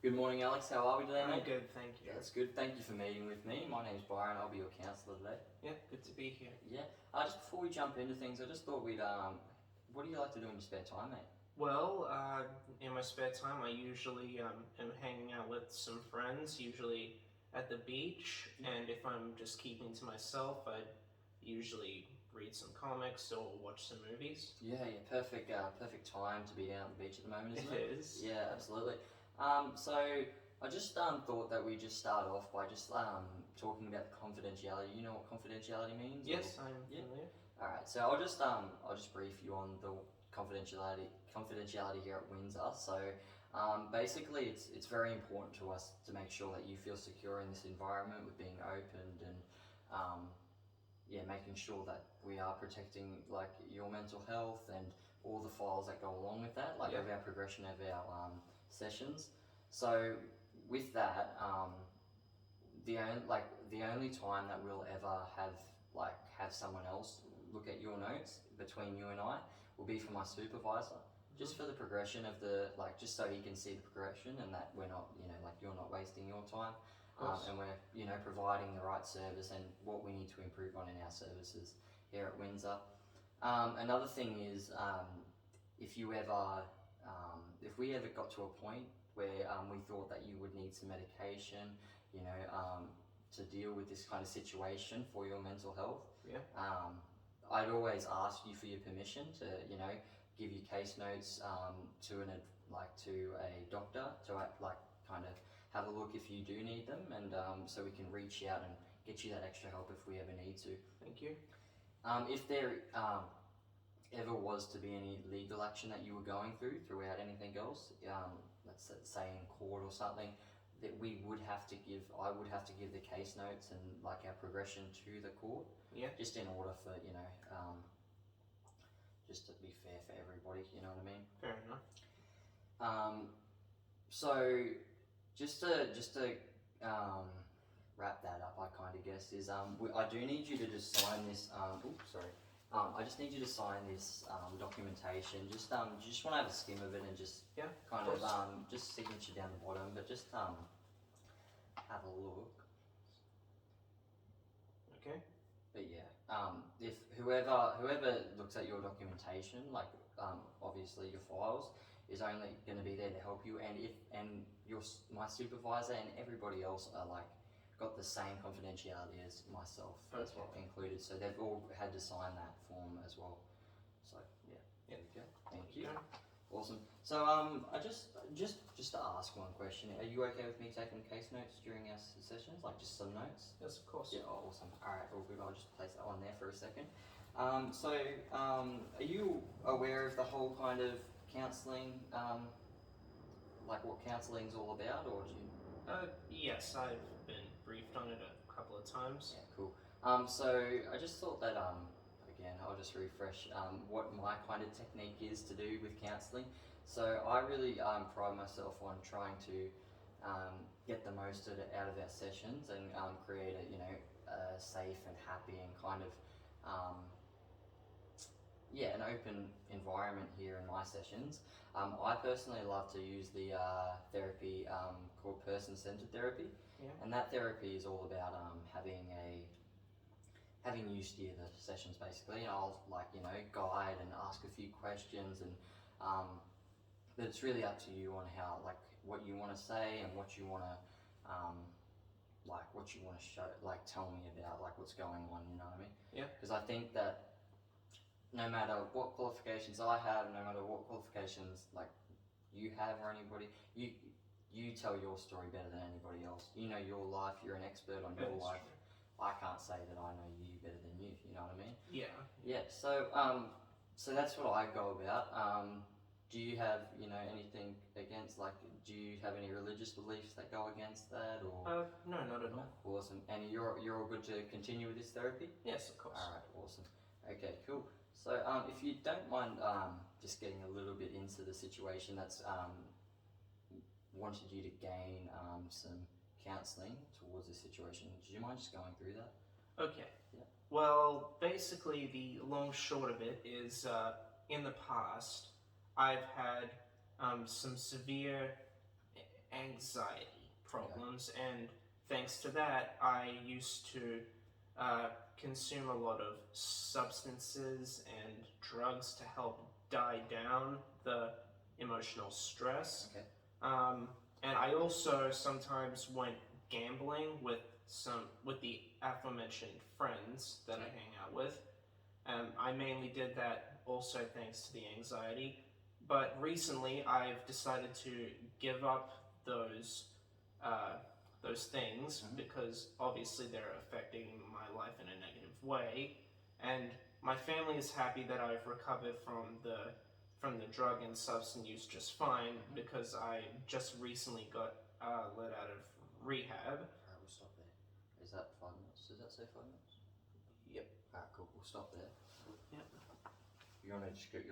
Good morning, Alex. How are we today, I'm mate? good, thank you. That's good. Thank you for meeting with me. My name's Byron. I'll be your counsellor today. Yeah, good to be here. Yeah. Just before we jump into things, I just thought we'd what do you like to do in your spare time, mate? Well, in my spare time, I usually am hanging out with some friends, usually at the beach, and if I'm just keeping to myself, I'd usually read some comics or watch some movies. Yeah, perfect. Perfect time to be out on the beach at the moment, isn't it? It is. Yeah, absolutely. So I just thought that we just start off by just talking about confidentiality. You know what confidentiality means? Yes, or? I'm familiar. All right. So I'll just brief you on the confidentiality here at Windsor. So basically, it's very important to us to make sure that you feel secure in this environment with being opened and making sure that we are protecting like your mental health and all the files that go along with that, like of our progression of our sessions. So with that, the only time that we'll ever have someone else look at your notes between you and I will be for my supervisor, just for the progression of just so he can see the progression and that we're not, you're not wasting your time. And we're providing the right service and what we need to improve on in our services here at Windsor. Another thing is if we ever got to a point where we thought that you would need some medication, to deal with this kind of situation for your mental health, I'd always ask you for your permission to give you case notes to a doctor to kind of have a look if you do need them, and so we can reach out and get you that extra help if we ever need to. Thank you. If there ever was to be any legal action that you were going throughout anything else, let's say in court or something, that I would have to give the case notes and our progression to the court. Yeah. Just in order for just to be fair for everybody. You know what I mean? Fair enough. So just to wrap that up, I kind of guess is I do need you to just sign this. I just need you to sign this documentation. Just you just want to have a skim of it and just kind of just signature down the bottom, but just have a look. Okay. But if whoever looks at your documentation, obviously your files, is only going to be there to help you, and my supervisor and everybody else are got the same confidentiality as myself as well included, so they've all had to sign that form as well. So there you go. Thank you. Awesome. So I just to ask one question, are you okay with me taking case notes during our sessions, just some notes? Yes, of course. Yeah. Awesome. All right. All good. I'll just place that one there for a second. Are you aware of the whole kind of counselling, what counselling's all about, or do you? Yes, I've been briefed on it a couple of times. Yeah, cool. So I just thought that, again, I'll just refresh what my kind of technique is to do with counselling. So I really pride myself on trying to get the most out of our sessions and create a safe and happy and kind of an open environment here in my sessions. I personally love to use the therapy called person-centered therapy, and that therapy is all about having you steer the sessions basically. And I'll guide and ask a few questions, and but it's really up to you on how what you want to say and what you want to show, tell me about what's going on. You know what I mean? Yeah. Because I think that no matter what qualifications I have, no matter what qualifications you have or anybody, you tell your story better than anybody else. You know your life. You're an expert on your life. True. I can't say that I know you better than you. You know what I mean? Yeah. Yeah. So that's what I go about. Do you have anything against do you have any religious beliefs that go against that, or? No, not at all. Awesome. And you're all good to continue with this therapy? Yes, of course. All right. Awesome. Okay. Cool. So if you don't mind just getting a little bit into the situation that's wanted you to gain some counselling towards this situation, do you mind just going through that? Okay. Yeah. Well, basically the long short of it is in the past I've had some severe anxiety problems, and thanks to that, I used to consume a lot of substances and drugs to help die down the emotional stress. Okay. And I also sometimes went gambling with the aforementioned friends that I hang out with. I mainly did that also thanks to the anxiety. But recently, I've decided to give up those things because obviously they're affecting my life in a negative way, and my family is happy that I've recovered from the drug and substance use just fine because I just recently got let out of rehab. Alright, we'll stop there. Is that 5 minutes? Does that say 5 minutes? Yep. Alright, cool. We'll stop there. Yep. You want to just get your